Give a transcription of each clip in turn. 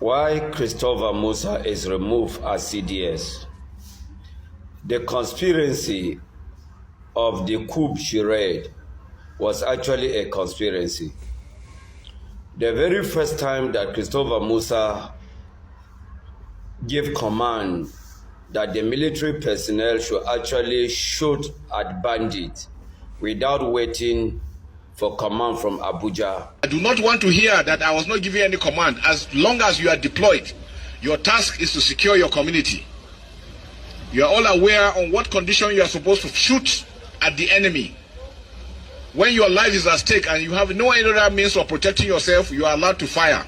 Why Christopher Musa is removed as CDS. The conspiracy of the coup charade was actually a conspiracy. The very first time that Christopher Musa gave command that the military personnel should actually shoot at bandits without waiting for command from Abuja. I do not want to hear that I was not giving any command. As long as you are deployed, your task is to secure your community. You are all aware on what condition you are supposed to shoot at the enemy. When your life is at stake and you have no other means of protecting yourself, you are allowed to fire.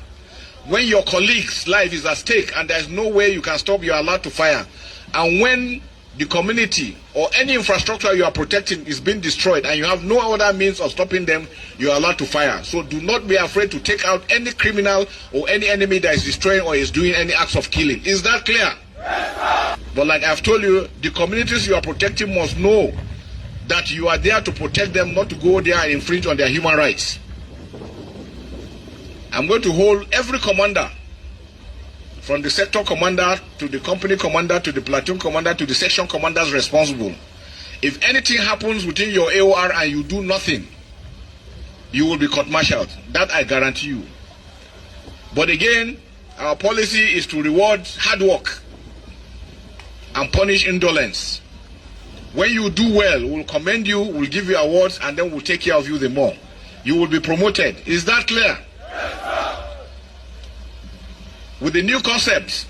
When your colleague's life is at stake and there is no way you can stop, you are allowed to fire. And when the community or any infrastructure you are protecting is being destroyed and you have no other means of stopping them, you are allowed to fire. So do not be afraid to take out any criminal or any enemy that is destroying or is doing any acts of killing. Is that clear? Yes, but like I've told you, the communities you are protecting must know that you are there to protect them, not to go there and infringe on their human rights. I'm going to hold every commander, from the sector commander to the company commander to the platoon commander to the section commanders responsible. If anything happens within your AOR and you do nothing, you will be court-martialed. That I guarantee you. But again, our policy is to reward hard work and punish indolence. When you do well, we'll commend you, we'll give you awards, and then we'll take care of you the more. You will be promoted. Is that clear? Yes, sir. With the new concept,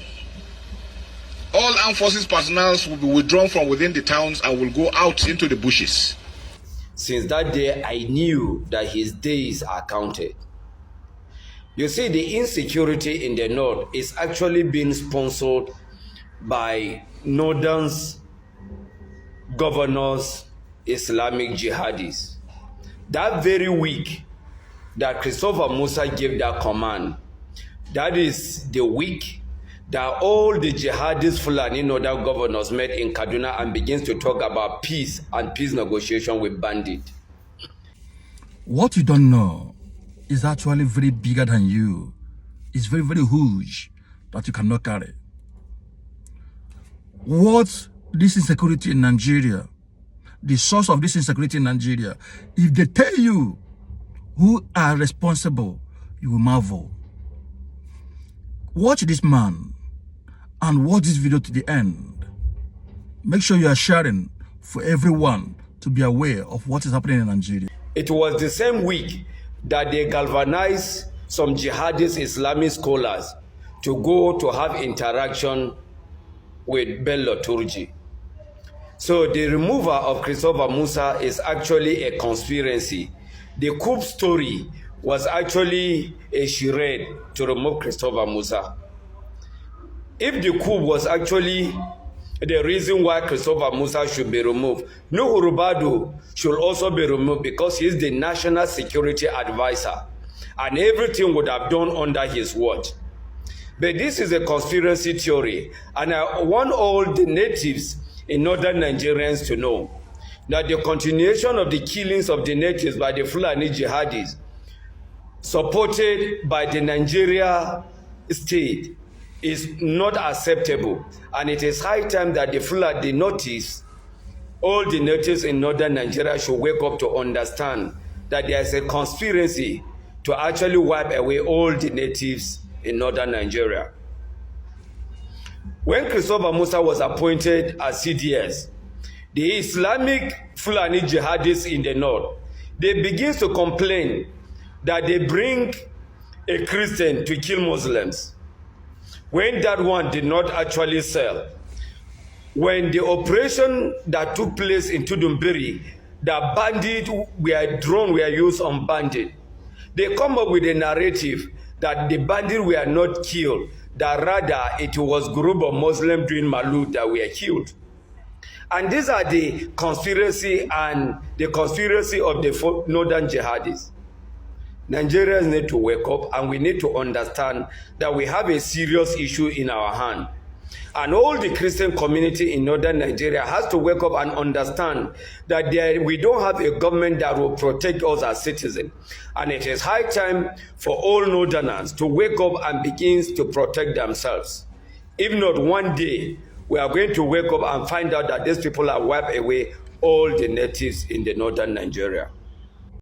all armed forces personnel will be withdrawn from within the towns and will go out into the bushes. Since that day, I knew that his days are counted. You see, the insecurity in the north is actually being sponsored by northern's governors, Islamic jihadis. That very week that Christopher Musa gave that command, that is the week that all the jihadist Fulani and other governors met in Kaduna and begins to talk about peace and peace negotiation with bandits. What you don't know is actually very bigger than you. It's very, very huge that you cannot carry. What this insecurity in Nigeria, the source of this insecurity in Nigeria, if they tell you who are responsible, you will marvel. Watch this man and watch this video to the end. Make sure you are sharing for everyone to be aware of what is happening in Nigeria. It was the same week that they galvanized some jihadist Islamic scholars to go to have interaction with Bello Turji. So the removal of Christopher Musa is actually a conspiracy. The coup story was actually a charade to remove Christopher Musa. If the coup was actually the reason why Christopher Musa should be removed, Nuhu Rubadu should also be removed because he is the national security advisor and everything would have done under his watch. But this is a conspiracy theory, and I want all the natives in northern Nigerians to know that the continuation of the killings of the natives by the Fulani jihadis, supported by the Nigeria state, is not acceptable, and it is high time that the Fulani natives, all the natives in northern Nigeria, should wake up to understand that there is a conspiracy to actually wipe away all the natives in northern Nigeria. When Christopher Musa was appointed as CDS, the Islamic Fulani jihadists in the north, they begin to complain that they bring a Christian to kill Muslims, when that one did not actually sell. When the operation that took place in Tudumbiri, the bandits were used on bandits, they come up with a narrative that the bandits were not killed, that rather it was a group of Muslims doing Maulud that were killed. And these are the conspiracy and the conspiracy of the northern jihadists. Nigerians need to wake up, and we need to understand that we have a serious issue in our hand. And all the Christian community in northern Nigeria has to wake up and understand that we don't have a government that will protect us as citizens. And it is high time for all northerners to wake up and begin to protect themselves. If not, one day we are going to wake up and find out that these people have wiped away all the natives in the northern Nigeria.